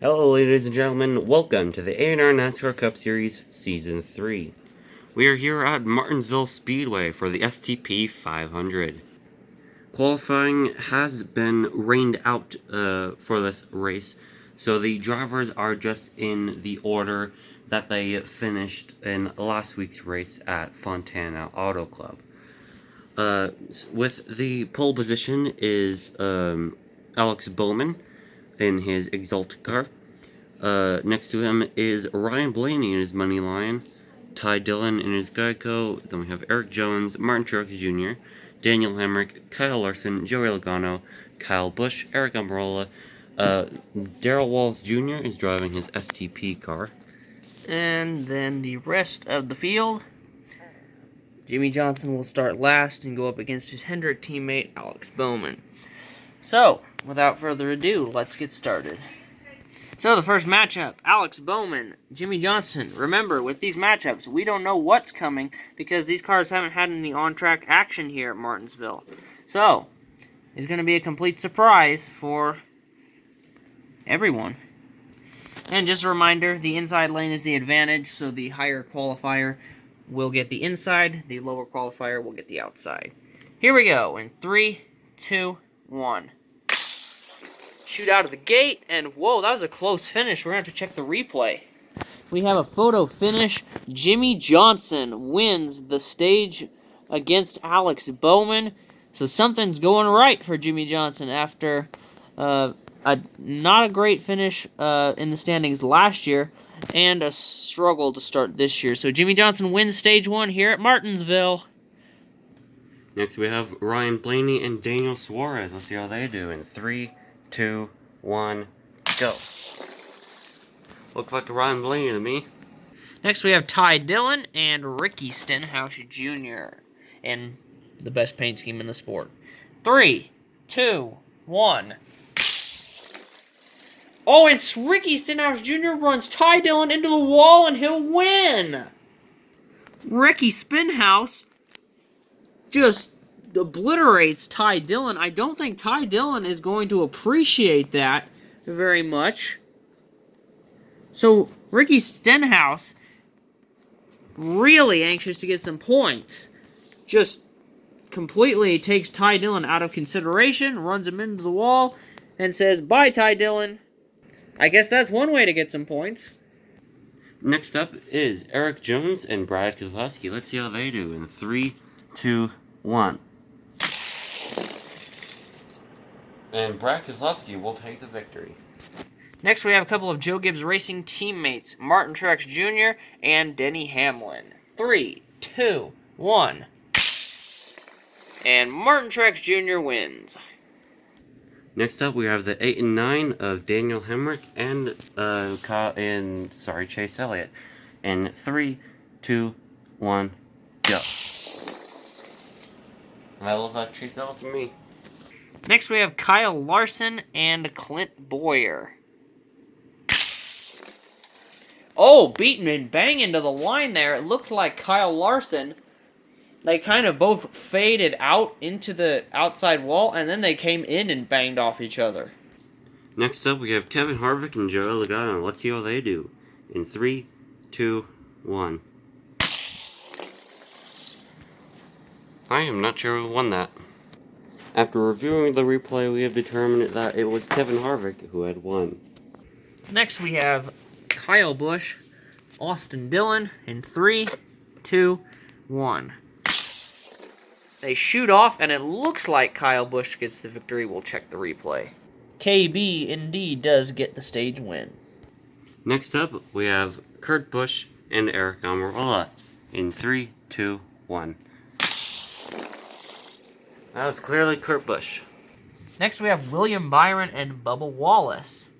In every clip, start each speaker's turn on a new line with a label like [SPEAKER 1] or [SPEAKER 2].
[SPEAKER 1] Hello, ladies and gentlemen. Welcome to the A&R NASCAR Cup Series Season 3. We are here at Martinsville Speedway for the STP 500. Qualifying has been rained out for this race, so the drivers are just in the order that they finished in last week's race at Fontana Auto Club. With the pole position is Alex Bowman in his Exalted car. Next to him is Ryan Blaney in his Money Line, Ty Dillon in his Geico. Then we have Erik Jones, Martin Truex Jr., Daniel Hemrick, Kyle Larson, Joey Logano, Kyle Busch, Aric Almirola. Darrell Wallace Jr. is driving his STP car.
[SPEAKER 2] And then the rest of the field, Jimmie Johnson will start last and go up against his Hendrick teammate, Alex Bowman. So, without further ado, let's get started. So, the first matchup, Alex Bowman, Jimmie Johnson. Remember, with these matchups, we don't know what's coming because these cars haven't had any on-track action here at Martinsville. So, it's going to be a complete surprise for everyone. And just a reminder, the inside lane is the advantage, so the higher qualifier will get the inside, the lower qualifier will get the outside. Here we go, in 3, 2, 1. Shoot out of the gate, and whoa, that was a close finish. We're going to have to check the replay. We have a photo finish. Jimmie Johnson wins the stage against Alex Bowman. So something's going right for Jimmie Johnson after not a great finish in the standings last year and a struggle to start this year. So Jimmie Johnson wins stage 1 here at Martinsville.
[SPEAKER 1] Next we have Ryan Blaney and Daniel Suarez. Let's see how they do in 3, 2, 1, go. Looks like Ryan Blaney to me.
[SPEAKER 2] Next we have Ty Dillon and Ricky Stenhouse Jr. in the best paint scheme in the sport. 3, 2, 1. Oh, and Ricky Stenhouse Jr. runs Ty Dillon into the wall and he'll win! Ricky Stenhouse just obliterates Ty Dillon. I don't think Ty Dillon is going to appreciate that very much. So, Ricky Stenhouse, really anxious to get some points, just completely takes Ty Dillon out of consideration, runs him into the wall, and says, "Bye, Ty Dillon." I guess that's one way to get some points.
[SPEAKER 1] Next up is Erik Jones and Brad Keselowski. Let's see how they do in 3, 2, 1. And Brad Keselowski will take the victory.
[SPEAKER 2] Next, we have a couple of Joe Gibbs Racing teammates, Martin Truex Jr. and Denny Hamlin. 3, 2, 1. And Martin Truex Jr. wins.
[SPEAKER 1] Next up, we have the 8 and 9 of Daniel Hemrick and Chase Elliott. In 3, 2, 1, go. That looks like Chase Elliott to me.
[SPEAKER 2] Next, we have Kyle Larson and Clint Bowyer. Oh, beaten and bang into the line there. It looked like Kyle Larson. They kind of both faded out into the outside wall, and then they came in and banged off each other.
[SPEAKER 1] Next up, we have Kevin Harvick and Joey Logano. Let's see how they do. In 3, 2, 1. I am not sure who won that. After reviewing the replay, we have determined that it was Kevin Harvick who had won.
[SPEAKER 2] Next, we have Kyle Busch, Austin Dillon, in 3, 2, 1. They shoot off, and it looks like Kyle Busch gets the victory. We'll check the replay. KB indeed does get the stage win.
[SPEAKER 1] Next up, we have Kurt Busch and Aric Almirola. In 3, 2, 1. That was clearly Kurt Busch.
[SPEAKER 2] Next, we have William Byron and Bubba Wallace.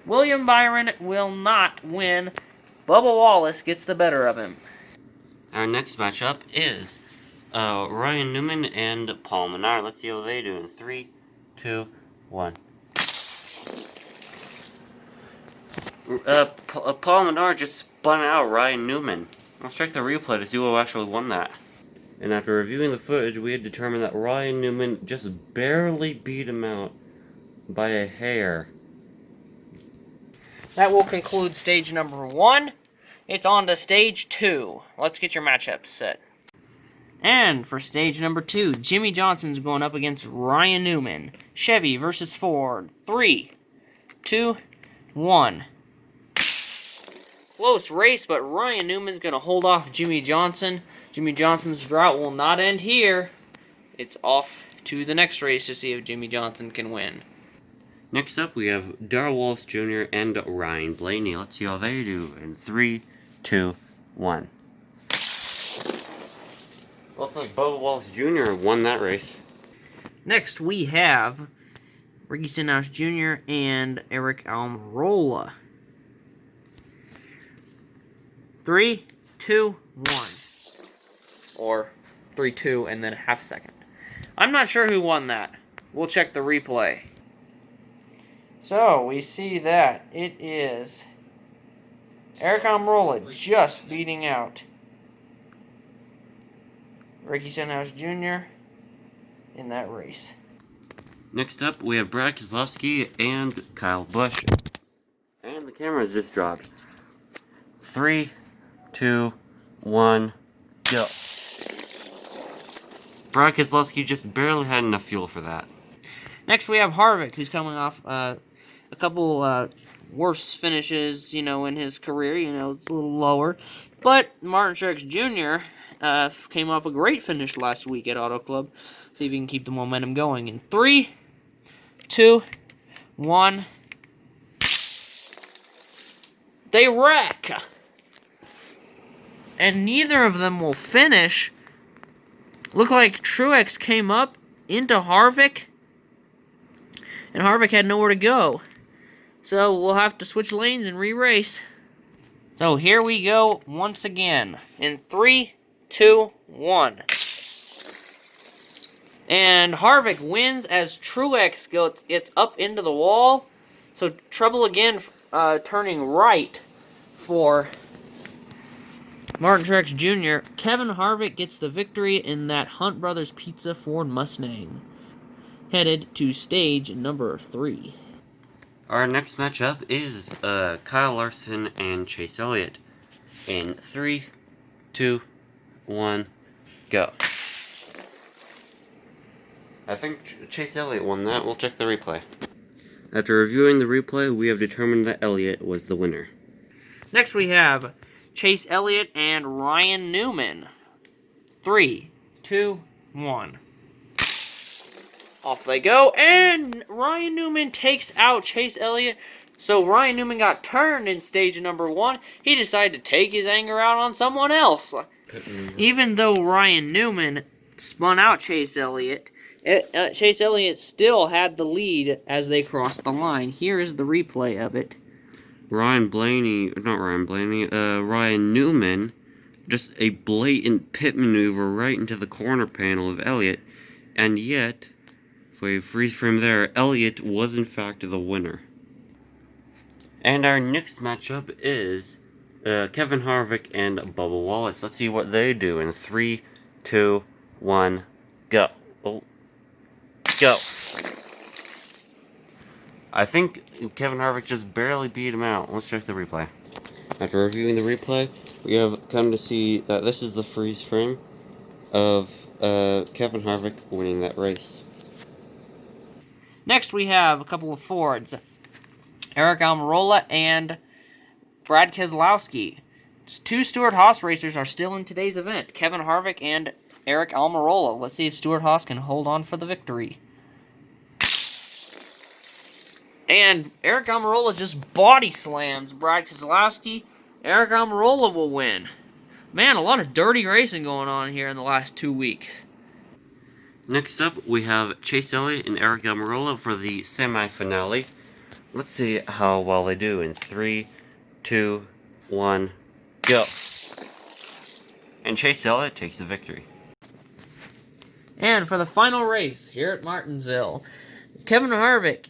[SPEAKER 2] William Byron will not win. Bubba Wallace gets the better of him.
[SPEAKER 1] Our next matchup is Ryan Newman and Paul Menard. Let's see how they do in 3, 2, 1. Paul Menard just spun out Ryan Newman. Let's check the replay to see who actually won that. And after reviewing the footage, we had determined that Ryan Newman just barely beat him out by a hair.
[SPEAKER 2] That will conclude stage number 1. It's on to stage 2. Let's get your matchups set. And for stage number 2, Jimmie Johnson's going up against Ryan Newman. Chevy versus Ford. 3, 2, 1. Close race, but Ryan Newman's going to hold off Jimmie Johnson. Jimmie Johnson's drought will not end here. It's off to the next race to see if Jimmie Johnson can win.
[SPEAKER 1] Next up, we have Darrell Wallace Jr. and Ryan Blaney. Let's see how they do in 3, 2, 1. Looks like Bubba Wallace Jr. won that race.
[SPEAKER 2] Next, we have Ricky Stenhouse Jr. and Aric Almirola. 3, 2, 1. Or 3, 2, and then a half second. I'm not sure who won that. We'll check the replay. So, we see that it is Aric Almirola just beating out Ricky Stenhouse Jr. in that race.
[SPEAKER 1] Next up, we have Brad Keselowski and Kyle Busch. And the camera's just dropped. 3, 2, 1, go. Brad Keselowski just barely had enough fuel for that.
[SPEAKER 2] Next, we have Harvick, who's coming off a couple worse finishes, in his career. It's a little lower. But Martin Truex Jr. Came off a great finish last week at Auto Club. See if he can keep the momentum going. In 3, 2, 1. They wreck! And neither of them will finish. Look like Truex came up into Harvick, and Harvick had nowhere to go. So we'll have to switch lanes and re-race. So here we go once again. In 3, 2, 1. And Harvick wins as Truex gets up into the wall. So trouble again turning right for Martin Truex Jr. Kevin Harvick gets the victory in that Hunt Brothers Pizza Ford Mustang. Headed to stage number 3.
[SPEAKER 1] Our next matchup is Kyle Larson and Chase Elliott. In 3, 2, 1, go. I think Chase Elliott won that. We'll check the replay. After reviewing the replay, we have determined that Elliott was the winner.
[SPEAKER 2] Next we have Chase Elliott and Ryan Newman. 3, 2, 1. Off they go, and Ryan Newman takes out Chase Elliott. So Ryan Newman got turned in stage number 1. He decided to take his anger out on someone else. Even though Ryan Newman spun out Chase Elliott, Chase Elliott still had the lead as they crossed the line. Here is the replay of it.
[SPEAKER 1] Ryan Newman, just a blatant pit maneuver right into the corner panel of Elliott, and yet, for a freeze frame there, Elliott was in fact the winner. And our next matchup is Kevin Harvick and Bubba Wallace. Let's see what they do in 3, 2, 1, go. Oh. Go. I think Kevin Harvick just barely beat him out. Let's check the replay. After reviewing the replay, we have come to see that this is the freeze frame of Kevin Harvick winning that race.
[SPEAKER 2] Next we have a couple of Fords. Aric Almirola and Brad Keselowski. 2 Stewart-Haas racers are still in today's event. Kevin Harvick and Aric Almirola. Let's see if Stewart-Haas can hold on for the victory. And Aric Almirola just body slams Brad Keselowski. Aric Almirola will win. Man, a lot of dirty racing going on here in the last 2 weeks.
[SPEAKER 1] Next up, we have Chase Elliott and Aric Almirola for the semi-finale. Let's see how well they do in 3, 2, 1, go. And Chase Elliott takes the victory.
[SPEAKER 2] And for the final race here at Martinsville, Kevin Harvick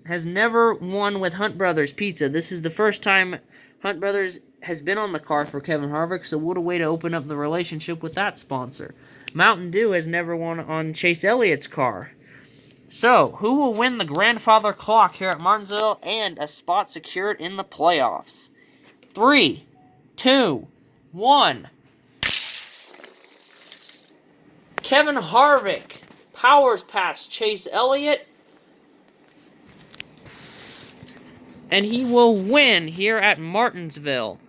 [SPEAKER 2] has never won with Hunt Brothers Pizza. This is the first time Hunt Brothers has been on the car for Kevin Harvick, so what a way to open up the relationship with that sponsor. Mountain Dew has never won on Chase Elliott's car. So, who will win the grandfather clock here at Martinsville and a spot secured in the playoffs? 3, 2, 1. Kevin Harvick powers past Chase Elliott, and he will win here at Martinsville.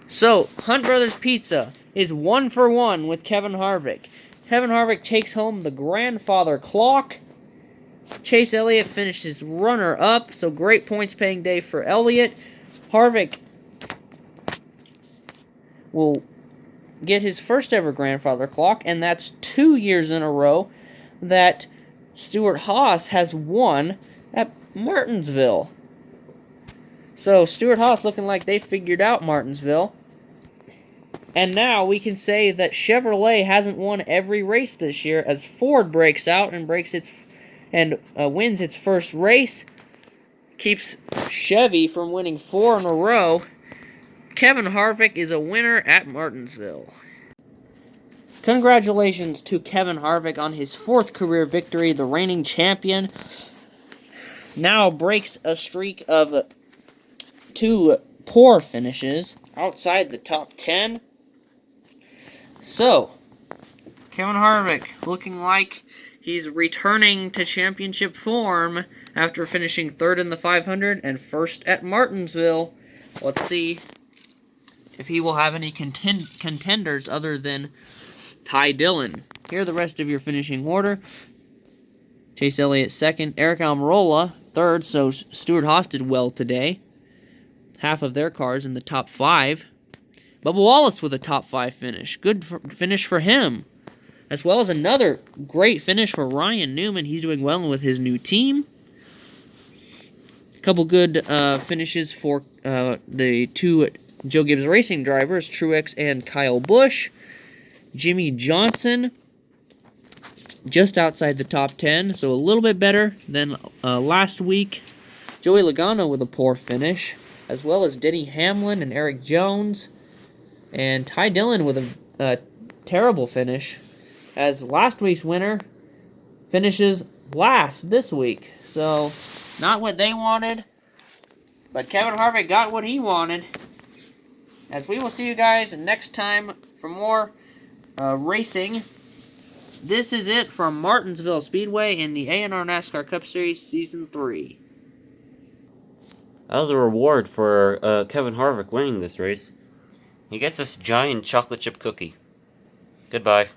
[SPEAKER 2] So, Hunt Brothers Pizza is 1 for 1 with Kevin Harvick. Kevin Harvick takes home the grandfather clock. Chase Elliott finishes runner-up, so great points-paying day for Elliott. Harvick will get his first ever grandfather clock, and that's 2 years in a row that Stewart-Haas has won at Martinsville. So Stewart-Haas looking like they figured out Martinsville. And now we can say that Chevrolet hasn't won every race this year as Ford breaks out and wins its first race, keeps Chevy from winning 4 in a row. Kevin Harvick is a winner at Martinsville. Congratulations to Kevin Harvick on his 4th career victory. The reigning champion now breaks a streak of 2 poor finishes outside the top 10. So, Kevin Harvick looking like he's returning to championship form after finishing 3rd in the 500 and 1st at Martinsville. Let's see if he will have any contenders other than Ty Dillon. Here are the rest of your finishing order. Chase Elliott 2nd, Aric Almirola 3rd, so Stewart-Haas did well today. Half of their cars in the top 5. Bubba Wallace with a top 5 finish. Good finish for him. As well as another great finish for Ryan Newman. He's doing well with his new team. A couple good finishes for the 2 Joe Gibbs Racing drivers, Truex and Kyle Busch. Jimmy Johnson, just outside the top 10, so a little bit better than last week. Joey Logano with a poor finish, as well as Denny Hamlin and Eric Jones. And Ty Dillon with a terrible finish, as last week's winner finishes last this week. So, not what they wanted, but Kevin Harvick got what he wanted. As we will see you guys next time for more racing. This is it from Martinsville Speedway in the A&R NASCAR Cup Series Season 3.
[SPEAKER 1] That was a reward for Kevin Harvick winning this race. He gets this giant chocolate chip cookie. Goodbye.